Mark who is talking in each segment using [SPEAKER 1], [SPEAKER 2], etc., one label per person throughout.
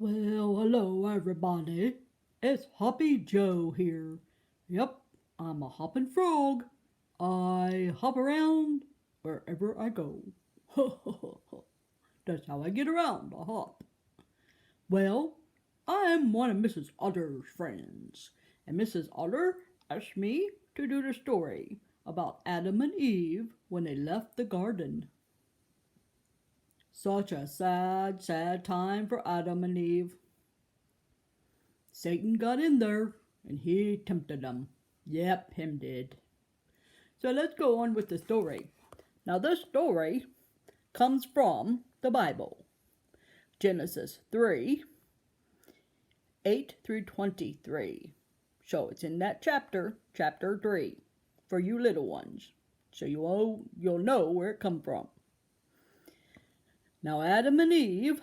[SPEAKER 1] Well, hello everybody. It's Hoppy Joe here. Yep, I'm a hopping frog. I hop around wherever I go. That's how I get around. I hop. Well, I'm one of Mrs. Otter's friends, and Mrs. Otter asked me to do the story about Adam and Eve when they left the garden. Such a sad, sad time for Adam and Eve. Satan got in there and he tempted them. Yep, him did. So let's go on with the story. Now, this story comes from the Bible, Genesis 3 8 through 23. So it's in that chapter 3, for you little ones. So you'll know where it come from. Now, Adam and Eve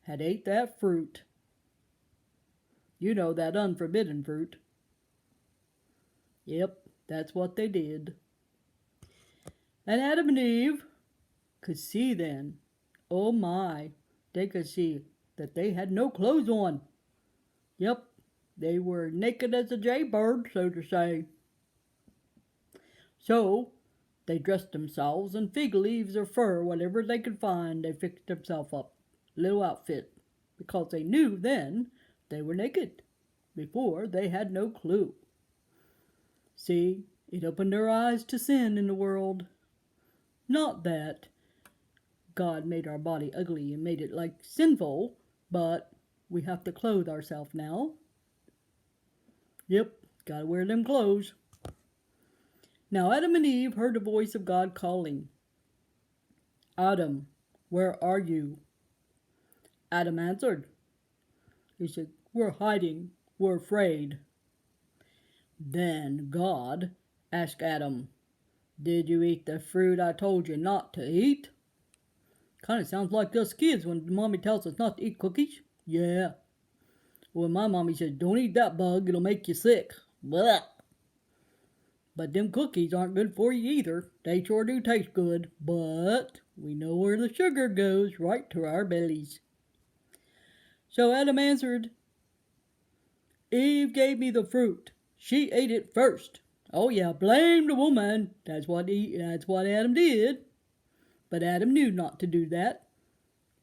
[SPEAKER 1] had ate that fruit. You know, that unforbidden fruit. Yep, that's what they did. And Adam and Eve could see then. Oh my, they could see that they had no clothes on. Yep, they were naked as a jaybird, so to say. So they dressed themselves in fig leaves or fur, whatever they could find. They fixed themselves up, little outfit, because they knew then they were naked. Before, they had no clue. See, it opened their eyes to sin in the world. Not that God made our body ugly and made it like sinful, but we have to clothe ourselves now. Yep, gotta wear them clothes. Now Adam and Eve heard the voice of God calling. Adam, where are you? Adam answered. He said, we're hiding. We're afraid. Then God asked Adam, did you eat the fruit I told you not to eat? Kind of sounds like us kids when mommy tells us not to eat cookies. Yeah. Well, my mommy says, don't eat that bug, it'll make you sick. Blah. But them cookies aren't good for you either. They sure do taste good, but we know where the sugar goes, right to our bellies. So Adam answered, Eve gave me the fruit. She ate it first. Oh yeah, blame the woman. That's what Adam did. But Adam knew not to do that.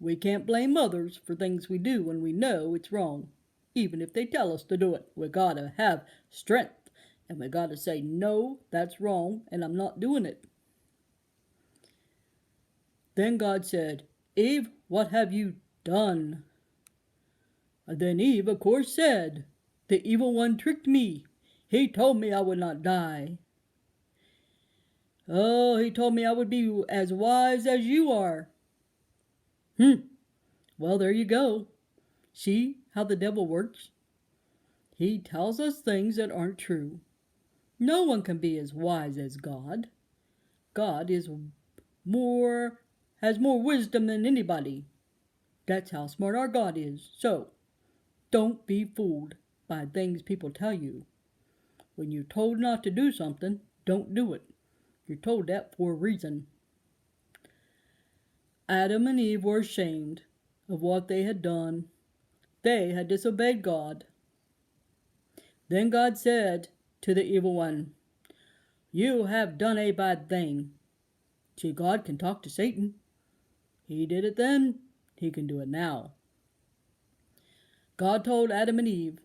[SPEAKER 1] We can't blame others for things we do when we know it's wrong. Even if they tell us to do it, we gotta have strength. And we gotta say, no, that's wrong, and I'm not doing it. Then God said, Eve, what have you done? And then Eve, of course, said, the evil one tricked me. He told me I would not die. Oh, he told me I would be as wise as you are. Well, there you go. See how the devil works? He tells us things that aren't true. No one can be as wise as God. God has more wisdom than anybody. That's how smart our God is. So, don't be fooled by things people tell you. When you're told not to do something, don't do it. You're told that for a reason. Adam and Eve were ashamed of what they had done. They had disobeyed God. Then God said to the evil one, you have done a bad thing. See, God can talk to Satan. He did it then. He can do it now. God told Adam and Eve,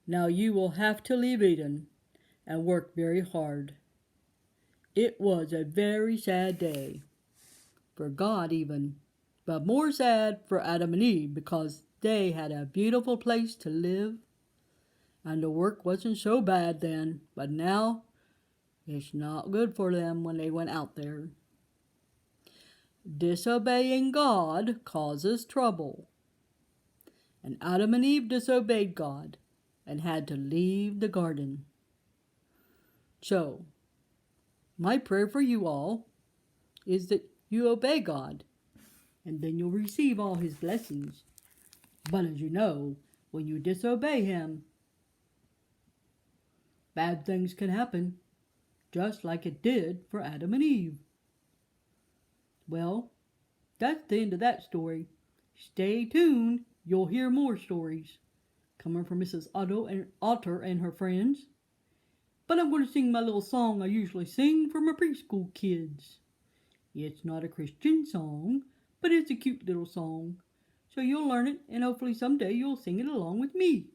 [SPEAKER 1] now you will have to leave Eden and work very hard. It was a very sad day, for God even, but more sad for Adam and Eve because they had a beautiful place to live, and the work wasn't so bad then, but now it's not good for them when they went out there. Disobeying God causes trouble. And Adam and Eve disobeyed God and had to leave the garden. So, my prayer for you all is that you obey God, and then you'll receive all his blessings. But as you know, when you disobey him, bad things can happen, just like it did for Adam and Eve. Well, that's the end of that story. Stay tuned. you'll hear more stories coming from Mrs. Otter and her friends. But I'm going to sing my little song I usually sing for my preschool kids. It's not a Christian song, but it's a cute little song. So you'll learn it, and hopefully someday you'll sing it along with me.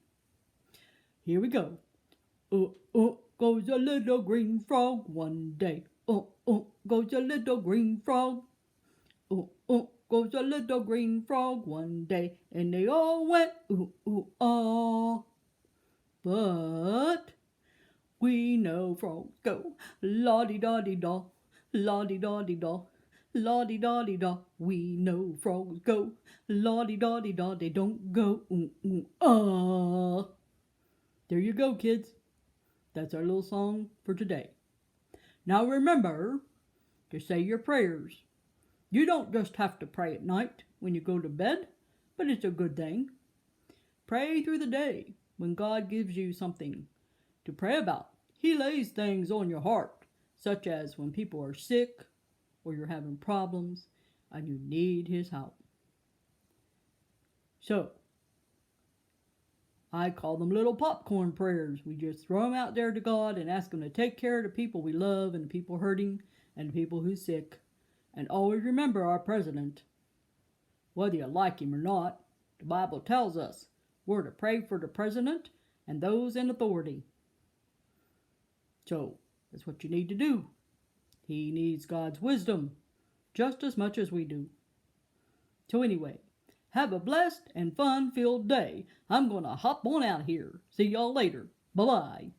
[SPEAKER 1] Here we go. Goes a little green frog one day. Goes a little green frog. Goes a little green frog one day, and they all went ah. But we know frogs go la-di-da-di-da, la-di-da-di-da, la-di-da-di-da. We know frogs go la-di-da-di-da. They don't go ah. There you go, kids. That's our little song for today. Now remember to say your prayers. You don't just have to pray at night when you go to bed, but it's a good thing. Pray through the day when God gives you something to pray about. He lays things on your heart, such as when people are sick or you're having problems and you need His help. So, I call them little popcorn prayers. We just throw them out there to God and ask Him to take care of the people we love and the people hurting and the people who's sick. And always remember our president. Whether you like him or not, the Bible tells us we're to pray for the president and those in authority. So, that's what you need to do. He needs God's wisdom just as much as we do. So anyway, have a blessed and fun-filled day. I'm going to hop on out here. See y'all later. Bye-bye.